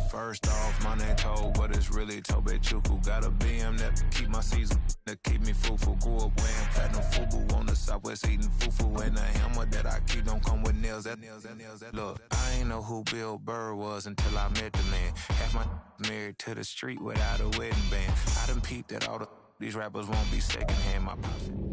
First off, my name Toe, but it's really Tobe Chuku. Got a BM that keep my season, that keep me fufu. Grew up wearing platinum fubu on the southwest eating fufu. And a hammer that I keep don't come with nails. Look, I ain't know who Bill Burr was until I met the man. Half my married to the street without a wedding band. I done peeped at all these rappers won't be secondhand. My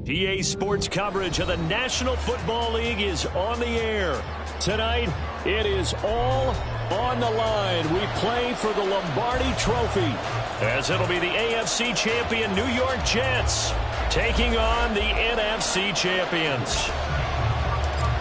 PA Sports coverage of the National Football League is on the air. Tonight, it is all on the line. We play for the Lombardi Trophy, as it'll be the AFC champion New York Jets taking on the NFC champions.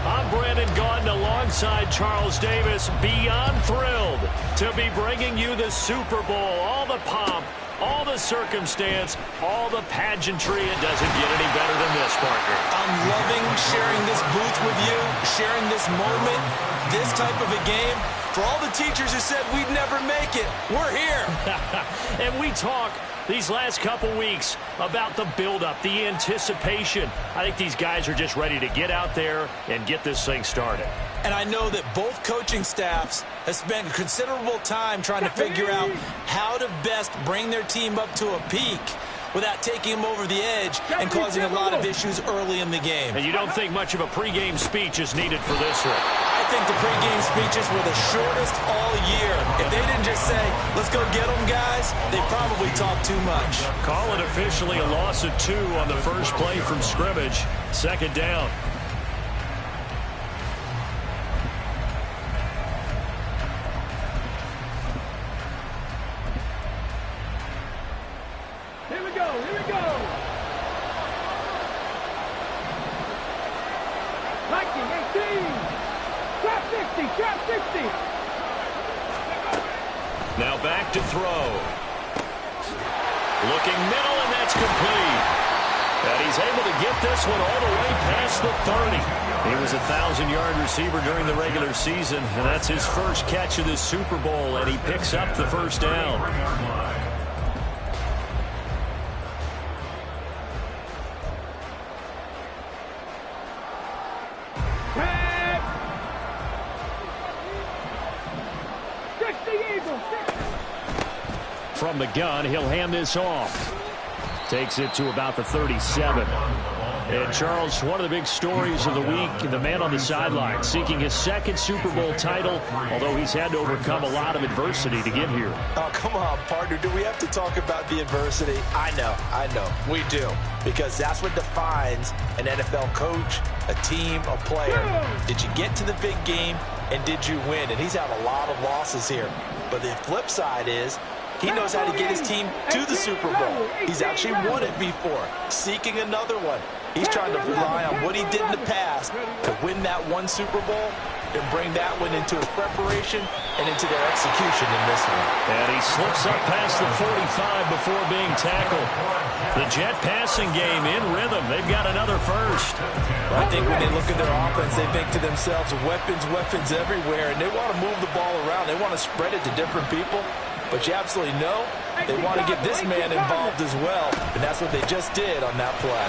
I'm Brandon Gaudin alongside Charles Davis, beyond thrilled to be bringing you the Super Bowl. All the pomp, all the circumstance, all the pageantry. It doesn't get any better than this, partner. I'm loving sharing this booth with you, sharing this moment, this type of a game. For all the teachers who said we'd never make it, we're here. And we talk these last couple weeks about the buildup, the anticipation. I think these guys are just ready to get out there and get this thing started. And I know that both coaching staffs have spent considerable time trying to figure out how to best bring their team up to a peak without taking them over the edge and causing a lot of issues early in the game. And you don't think much of a pregame speech is needed for this one? I think the pregame speeches were the shortest all year. If they didn't just say, let's go get them, guys, they probably talked too much. Call it officially a loss of 2 on the first play from scrimmage. Second down. Now back to throw. Looking middle, and that's complete. And he's able to get this one all the way past the 30. He was a 1,000-yard receiver during the regular season, and that's his first catch of this Super Bowl, and he picks up the first down. From the gun, he'll hand this off. Takes it to about the 37. And Charles, one of the big stories of the week, the man on the sideline seeking his second Super Bowl title, although he's had to overcome a lot of adversity to get here. Oh, come on, partner. Do we have to talk about the adversity? I know. We do. Because that's what defines an NFL coach, a team, a player. Did you get to the big game, and did you win? And he's had a lot of losses here. But the flip side is, he knows how to get his team to the Super Bowl. He's actually won it before, seeking another one. He's trying to rely on what he did in the past to win that one Super Bowl and bring that one into his preparation and into their execution in this one. And he slips up past the 45 before being tackled. The Jet passing game in rhythm. They've got another first. I think when they look at their offense, they think to themselves, weapons everywhere, and they want to move the ball around. They want to spread it to different people. But you absolutely know they want to get this man involved as well. And that's what they just did on that play.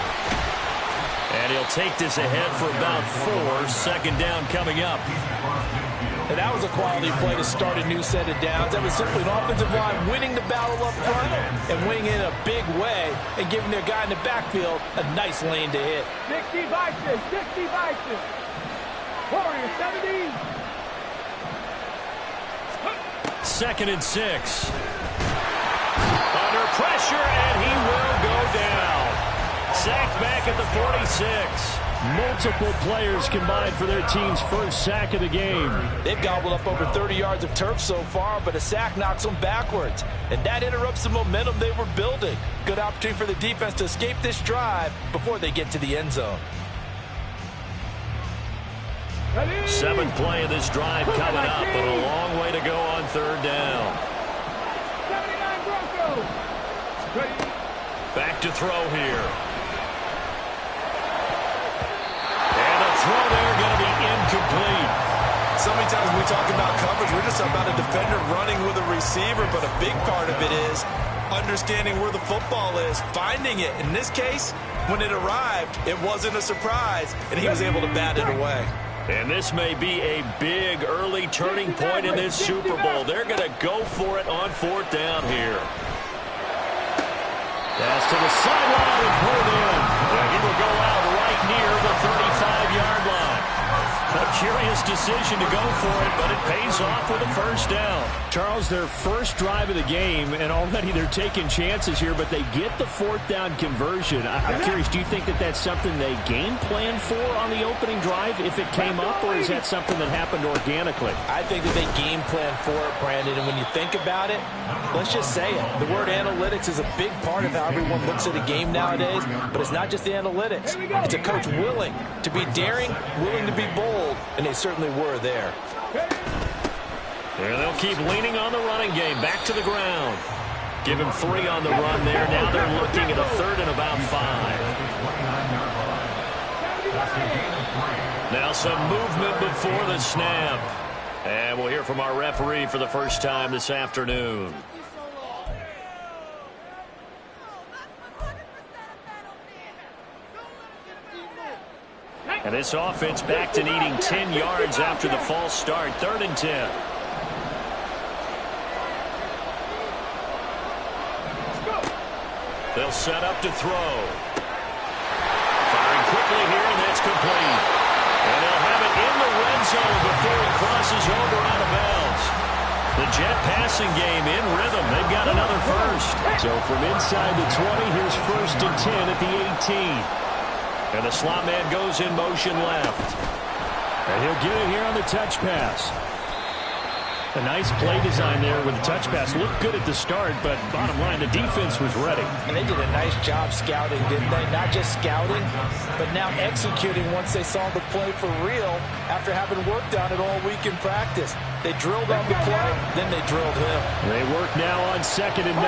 And he'll take this ahead for about 4. Second down coming up. And that was a quality play to start a new set of downs. That was simply an offensive line winning the battle up front and winning in a big way and giving their guy in the backfield a nice lane to hit. 60 Vices. Warrior 70. Second and 6. Under pressure, and he will go down. Sacked back at the 46. Multiple players combined for their team's first sack of the game. They've gobbled up over 30 yards of turf so far, but a sack knocks them backwards. And that interrupts the momentum they were building. Good opportunity for the defense to escape this drive before they get to the end zone. Seventh play of this drive coming up, but a long way to go on third down. 79 Broncos. Back to throw here. And a throw there going to be incomplete. So many times we talk about coverage, we're just about a defender running with a receiver, but a big part of it is understanding where the football is, finding it. In this case, when it arrived, it wasn't a surprise, and he was able to bat it away. And this may be a big early turning point in this Super Bowl. They're going to go for it on fourth down here. Pass to the sideline and pulled in. And he will go out right near the 35-yard line. A curious decision to go for it, but it pays off with a first down. Charles, their first drive of the game, and already they're taking chances here, but they get the fourth down conversion. I'm curious, do you think that that's something they game planned for on the opening drive if it came up, or is that something that happened organically? I think that they game planned for it, Brandon, and when you think about it, let's just say it. The word analytics is a big part of how everyone looks at a game nowadays, but it's not just the analytics. It's a coach willing to be daring, willing to be bold, and they certainly were there. And they'll keep leaning on the running game. Back to the ground. Give him 3 on the run there. Now they're looking at a third and about 5. Now some movement before the snap. And we'll hear from our referee for the first time this afternoon. And this offense back to needing 10 yards after the false start. 3rd and 10. They'll set up to throw. Firing quickly here, and that's complete. And they'll have it in the red zone before he crosses over out of bounds. The Jet passing game in rhythm. They've got another first. So from inside the 20, here's 1st and 10 at the 18. And the slot man goes in motion left. And he'll get it here on the touch pass. A nice play design there with the touch pass. Looked good at the start, but bottom line, the defense was ready. And they did a nice job scouting, didn't they? Not just scouting, but now executing once they saw the play for real after having worked on it all week in practice. They drilled on the play, then they drilled him. They work now on 2nd and 9.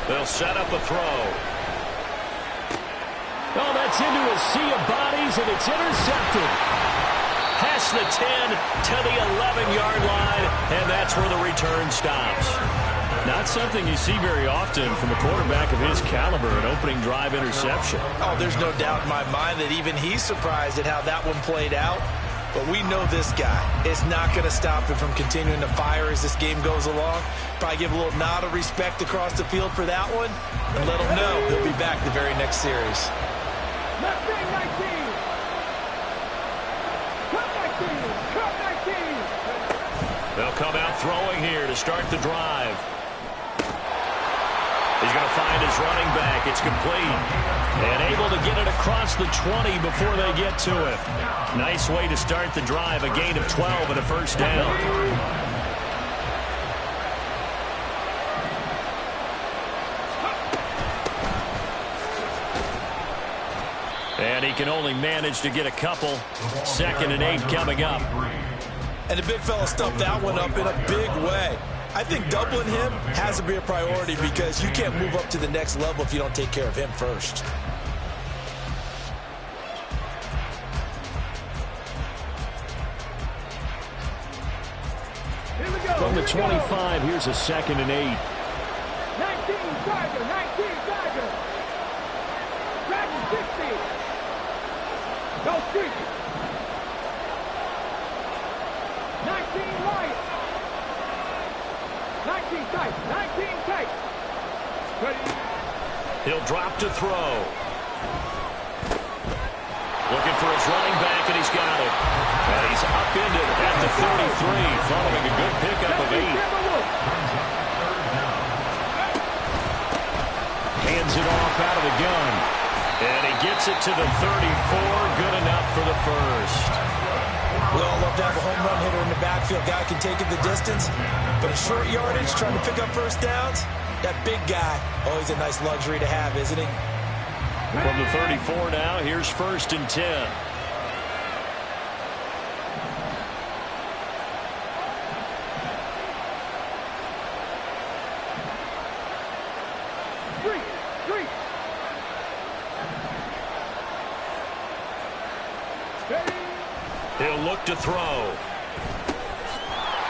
They'll set up a throw. Oh, that's into a sea of bodies, and it's intercepted. Past the 10 to the 11-yard line, and that's where the return stops. Not something you see very often from a quarterback of his caliber, an opening drive interception. Oh, there's no doubt in my mind that even he's surprised at how that one played out. But we know this guy is not going to stop him from continuing to fire as this game goes along. Probably give a little nod of respect across the field for that one, and let him know he'll be back the very next series. They'll come out throwing here to start the drive. He's going to find his running back. It's complete. And able to get it across the 20 before they get to it. Nice way to start the drive. A gain of 12 and a first down. And he can only manage to get a couple. 2nd and 8 coming up. And the big fella stuffed that one up in a big way. I think doubling him has to be a priority because you can't move up to the next level if you don't take care of him first. From the 25, here's a 2nd and 8. 19 Tiger, 19 Tiger. Dragon 60. No streak. 19 Lion. 19 tight, 19 tight. Ready. He'll drop to throw. Looking for his running back, and he's got it. And he's upended at the 33, following a good pickup of 8. Hands it off out of the gun. And he gets it to the 34. Good enough for the first. We all love to have a home run hitter in the backfield. Guy can take it the distance. But in short yardage, trying to pick up first downs, that big guy, always a nice luxury to have, isn't he? From the 34 now, here's 1st and 10. He'll look to throw.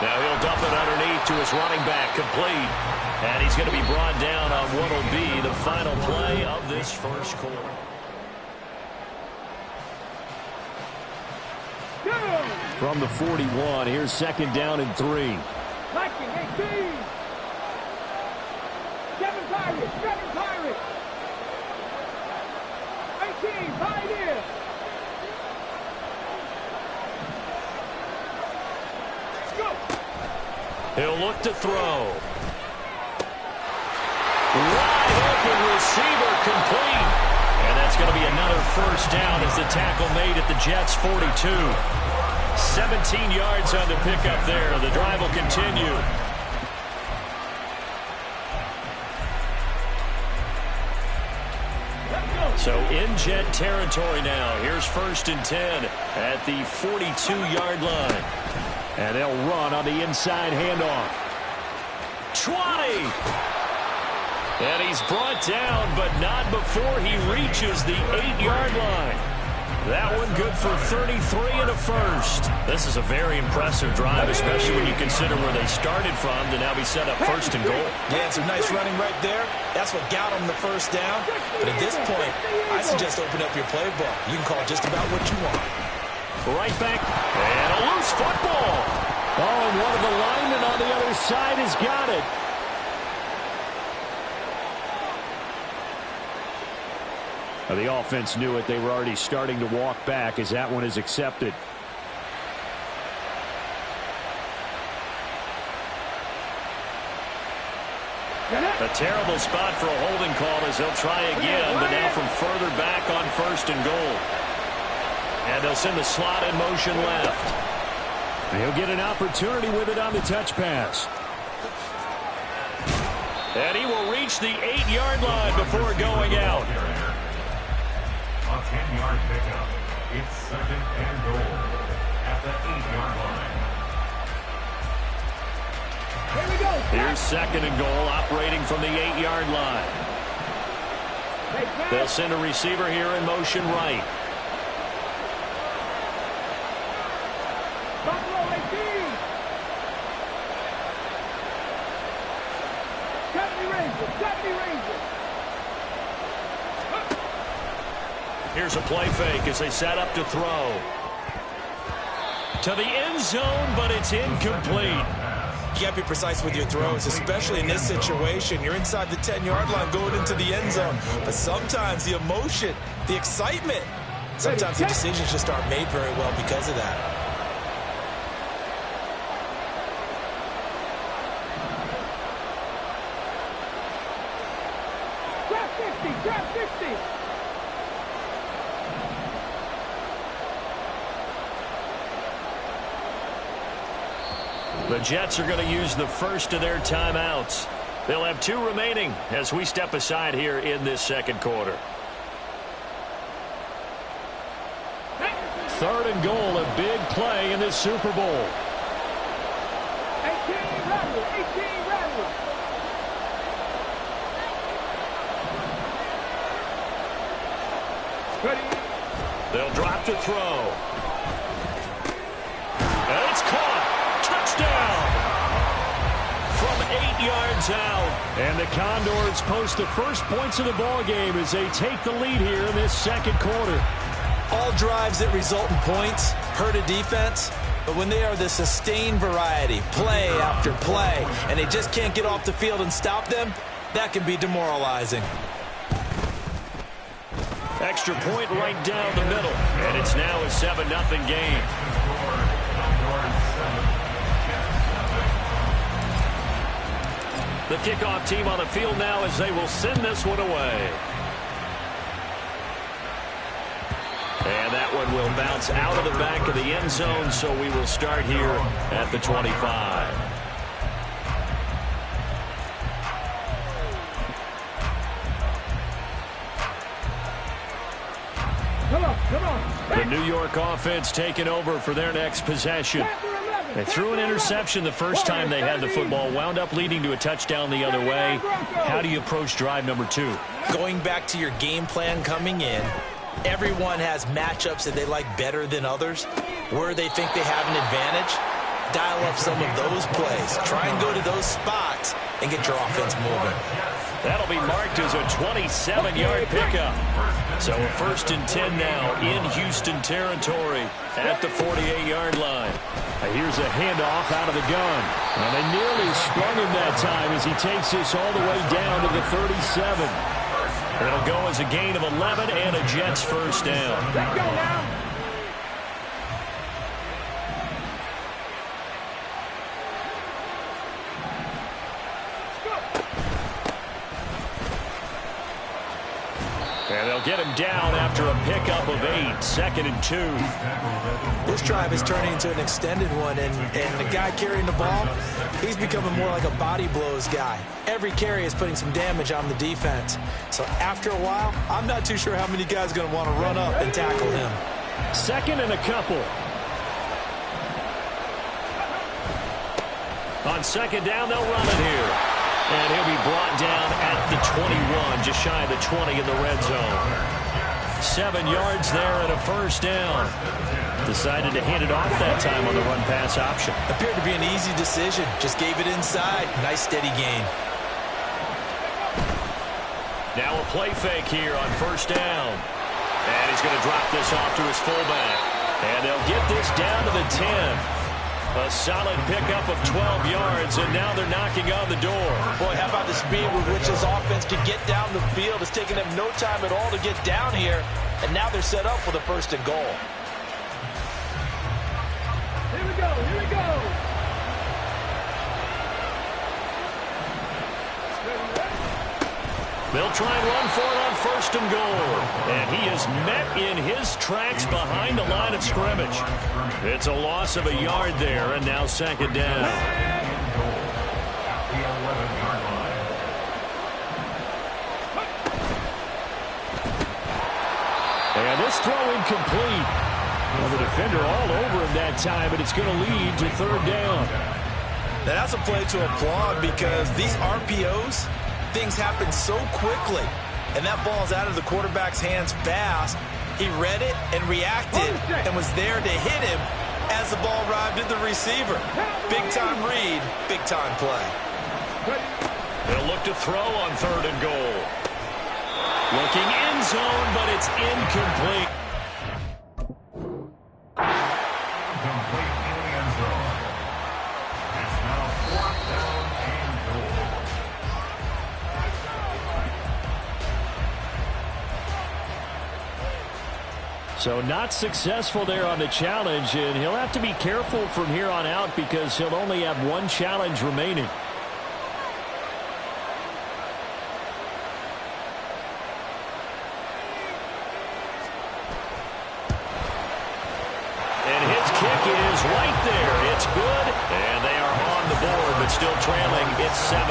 Now he'll dump it underneath to his running back, complete. And he's going to be brought down on what will be the final play of this first quarter. From the 41, here's 2nd down and 3. 19, 18. 7 Pirates, 7 Pirates. 18, Pioneers. He'll look to throw. Wide open receiver, complete. And that's going to be another first down as the tackle made at the Jets' 42. 17 yards on the pickup there. The drive will continue. So in Jet territory now. Here's 1st and 10 at the 42-yard line. And they'll run on the inside handoff. 20! And he's brought down, but not before he reaches the 8-yard line. That one good for 33 and a first. This is a very impressive drive, especially when you consider where they started from to now be set up 1st and goal. Yeah, it's a nice running right there. That's what got him the first down. But at this point, I suggest open up your playbook. You can call just about what you want. Right back, and a loose football. Oh, and one of the linemen on the other side has got it. Now, the offense knew it. They were already starting to walk back as that one is accepted. A terrible spot for a holding call as they'll try again, but now from further back on 1st and goal. And they'll send the slot in motion left. He'll get an opportunity with it on the touch pass. And he will reach the 8-yard line before going out. A 10-yard pickup. It's 2nd and goal at the 8-yard line. Here we go. Here's 2nd and goal, operating from the 8-yard line. They'll send a receiver here in motion right. Buffalo 18. 70 Rangers, 70 Rangers. Here's a play fake as they set up to throw. To the end zone, but it's incomplete. You can't be precise with your throws, especially in this situation. You're inside the 10-yard line going into the end zone. But sometimes the emotion, the excitement, sometimes the decisions just aren't made very well because of that. Grab 50, grab 50. The Jets are going to use the first of their timeouts. They'll have 2 remaining as we step aside here in this second quarter. 3rd and goal, a big play in this Super Bowl. 18 Rattle, 18 Rattle. Ready. They'll drop to throw. And it's caught. Touchdown! From 8 yards out. And the Condors post the first points of the ball game as they take the lead here in this second quarter. All drives that result in points hurt a defense, but when they are the sustained variety, play after play, and they just can't get off the field and stop them, that can be demoralizing. extra point right down the middle. And it's now a 7-0 game. The kickoff team on the field now as they will send this one away. And that one will bounce out of the back of the end zone, so we will start here at the 25. Come on. The New York offense taking over for their next possession. They threw an interception the first time they had the football, wound up leading to a touchdown the other way. How do you approach drive number 2? Going back to your game plan coming in, everyone has matchups that they like better than others. Where they think they have an advantage, dial up some of those plays. Try and go to those spots and get your offense moving. That'll be marked as a 27-yard pickup. So a 1st and 10 now in Houston territory at the 48-yard line. Here's a handoff out of the gun. And they nearly sprung him that time as he takes this all the way down to the 37. It'll go as a gain of 11 and a Jets first down. Let's go now. And they'll get him down after a pickup of 8, 2nd and 2. This drive is turning into an extended one, and the guy carrying the ball, he's becoming more like a body blows guy. Every carry is putting some damage on the defense. So after a while, I'm not too sure how many guys are going to want to run up and tackle him. 2nd and a couple. On 2nd down, they'll run it here. And he'll be brought down at the 21, just shy of the 20 in the red zone. 7 yards there and a first down. Decided to hand it off that time on the run-pass option. Appeared to be an easy decision. Just gave it inside. Nice, steady gain. Now a play fake here on 1st down. And he's going to drop this off to his fullback. And they'll get this down to the 10. A solid pickup of 12 yards, and now they're knocking on the door. Boy, how about the speed with which this offense can get down the field? It's taken them no time at all to get down here, and now they're set up for the 1st and goal. Here we go. Here we go. They'll try and run for it on 1st and goal. And he is met in his tracks behind the line of scrimmage. It's a loss of a yard there, and now 2nd down. And this throw incomplete. Well, the defender all over him that time, but it's going to lead to 3rd down. Now, that's a play to applaud because these RPOs, things happen so quickly, and that ball's out of the quarterback's hands fast. He read it and reacted and was there to hit him as the ball arrived at the receiver. Big-time read, big-time play. They'll look to throw on 3rd and goal. Looking end zone, but it's incomplete. Complete in the end zone. It's now 4th down and goal. So not successful there on the challenge, and he'll have to be careful from here on out because he'll only have 1 challenge remaining. And his kick is right there. It's good, and they are on the board, but still trailing. It's 7-3.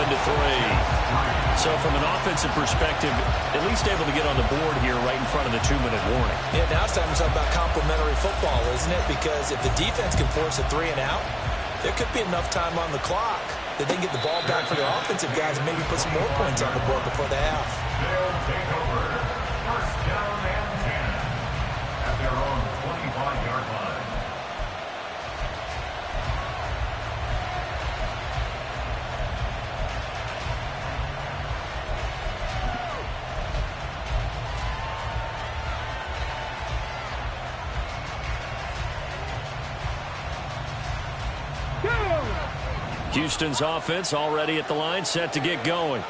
So from an offensive perspective, at least able to get on the board here right in front of the 2-minute warning. Yeah, now it's time to talk about complementary football, isn't it? Because if the defense can force a 3 and out, there could be enough time on the clock that they can get the ball back for their offensive guys and maybe put some more points on the board before the half. They'll take over 1st down and 10 at their own 25-yard line. Houston's offense already at the line, set to get going.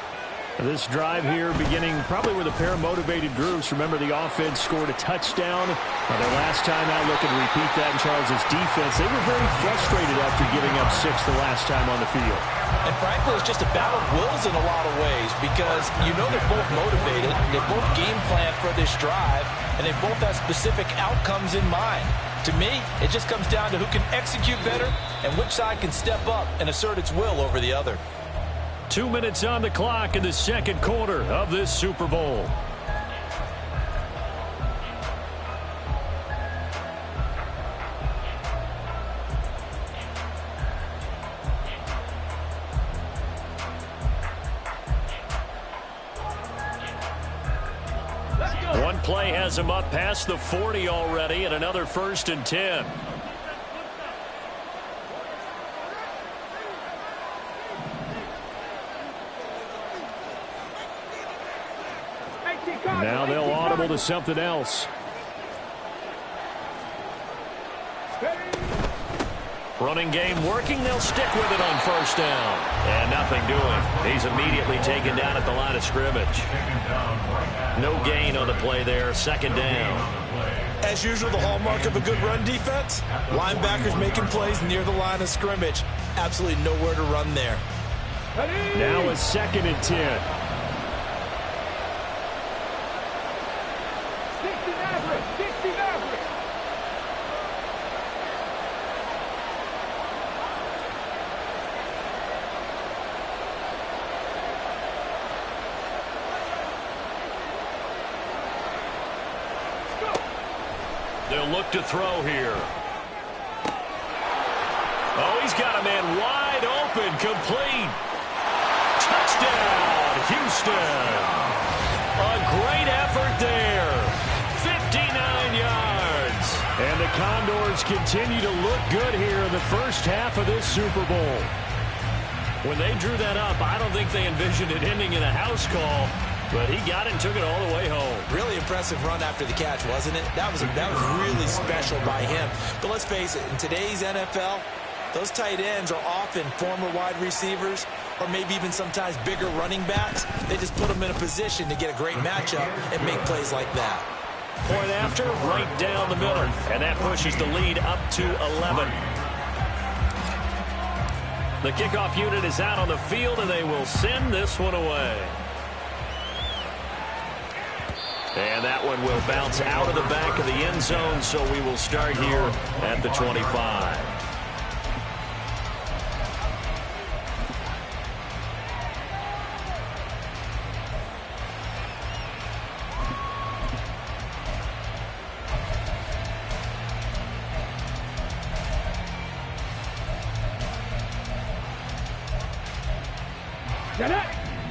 This drive here beginning probably with a pair of motivated groups. Remember, the offense scored a touchdown their last time out. Looking to repeat that in Charles' defense. They were very frustrated after giving up 6 the last time on the field. And frankly, it's just a battle of wills in a lot of ways because you know they're both motivated. They both game plan for this drive, and they both have specific outcomes in mind. To me, it just comes down to who can execute better and which side can step up and assert its will over the other. 2 minutes on the clock in the second quarter of this Super Bowl. One play has him up past the 40 already, and another 1st and 10. Now they'll audible to something else. Running game working. They'll stick with it on 1st down. And nothing doing. He's immediately taken down at the line of scrimmage. No gain on the play there. 2nd down. As usual, the hallmark of a good run defense, linebackers making plays near the line of scrimmage. Absolutely nowhere to run there. Now a 2nd and 10. They'll look to throw here. Oh, he's got a man wide open, complete. Touchdown, Houston. A great effort there. 59 yards. And the Condors continue to look good here in the first half of this Super Bowl. When they drew that up, I don't think they envisioned it ending in a house call. But he got it and took it all the way home. Really impressive run after the catch, wasn't it? That was really special by him. But let's face it, in today's NFL, those tight ends are often former wide receivers or maybe even sometimes bigger running backs. They just put them in a position to get a great matchup and make plays like that. Point after, right down the middle. And that pushes the lead up to 11. The kickoff unit is out on the field, and they will send this one away. And that one will bounce out of the back of the end zone, so we will start here at the 25.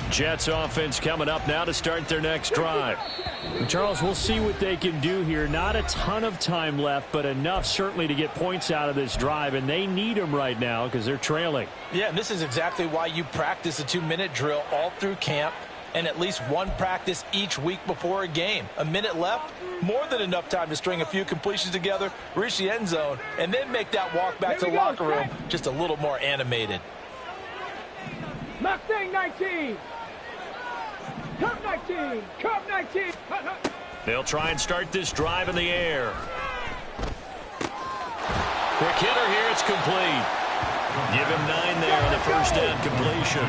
Jets offense coming up now to start their next drive. Charles, we'll see what they can do here. Not a ton of time left, but enough certainly to get points out of this drive, and they need them right now because they're trailing. Yeah, and this is exactly why you practice a 2-minute drill all through camp and at least one practice each week before a game. A minute left, more than enough time to string a few completions together, reach the end zone, and then make that walk back to the locker room just a little more animated. Mustang 19. Cup 19. Cup 19. They'll try and start this drive in the air. Quick hitter here. It's complete. Give him 9 there on the first down completion.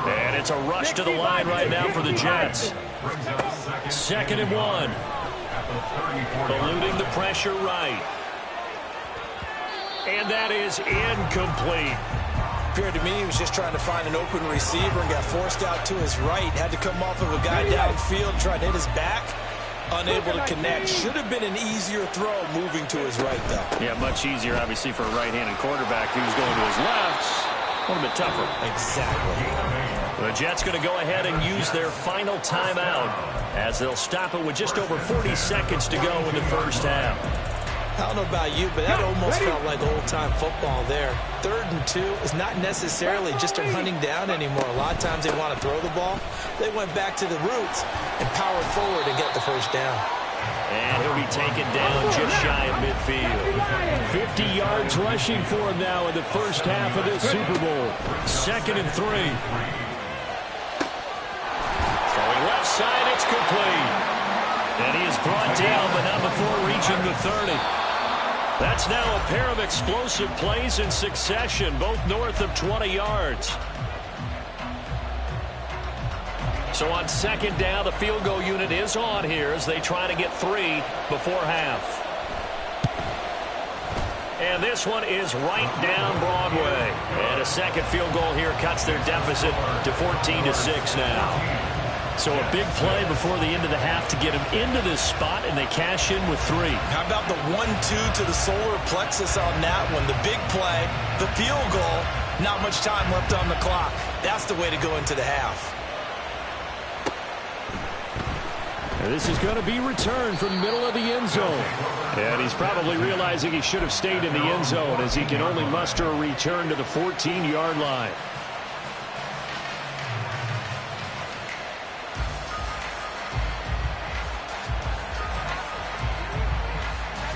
And it's a rush to the line right now for the Jets. 2nd and 1. Eluding the pressure right. And that is incomplete. Appeared to me he was just trying to find an open receiver and got forced out to his right. Had to come off of a guy downfield, trying to hit his back. Unable to connect. Should have been an easier throw moving to his right, though. Yeah, much easier, obviously, for a right-handed quarterback. If he was going to his left, a little bit tougher. Exactly. The Jets going to go ahead and use their final timeout as they'll stop it with just over 40 seconds to go in the first half. I don't know about you, but that almost felt like old-time football there. 3rd and 2 is not necessarily just a hunting down anymore. A lot of times they want to throw the ball. They went back to the roots and powered forward and get the first down. And he'll be taken down just shy of midfield. 50 yards rushing for him now in the first half of this Super Bowl. 2nd and 3. side. It's complete. And he is brought down, but not before reaching the 30. That's now a pair of explosive plays in succession, both north of 20 yards. So on second down, the field goal unit is on here as they try to get 3 before half. And this one is right down Broadway. And a second field goal here cuts their deficit to 14-6 now. So a big play before the end of the half to get them into this spot, and they cash in with 3. How about the 1-2 to the solar plexus on that one? The big play, the field goal, not much time left on the clock. That's the way to go into the half. And this is going to be returned from the middle of the end zone. And he's probably realizing he should have stayed in the end zone as he can only muster a return to the 14-yard line.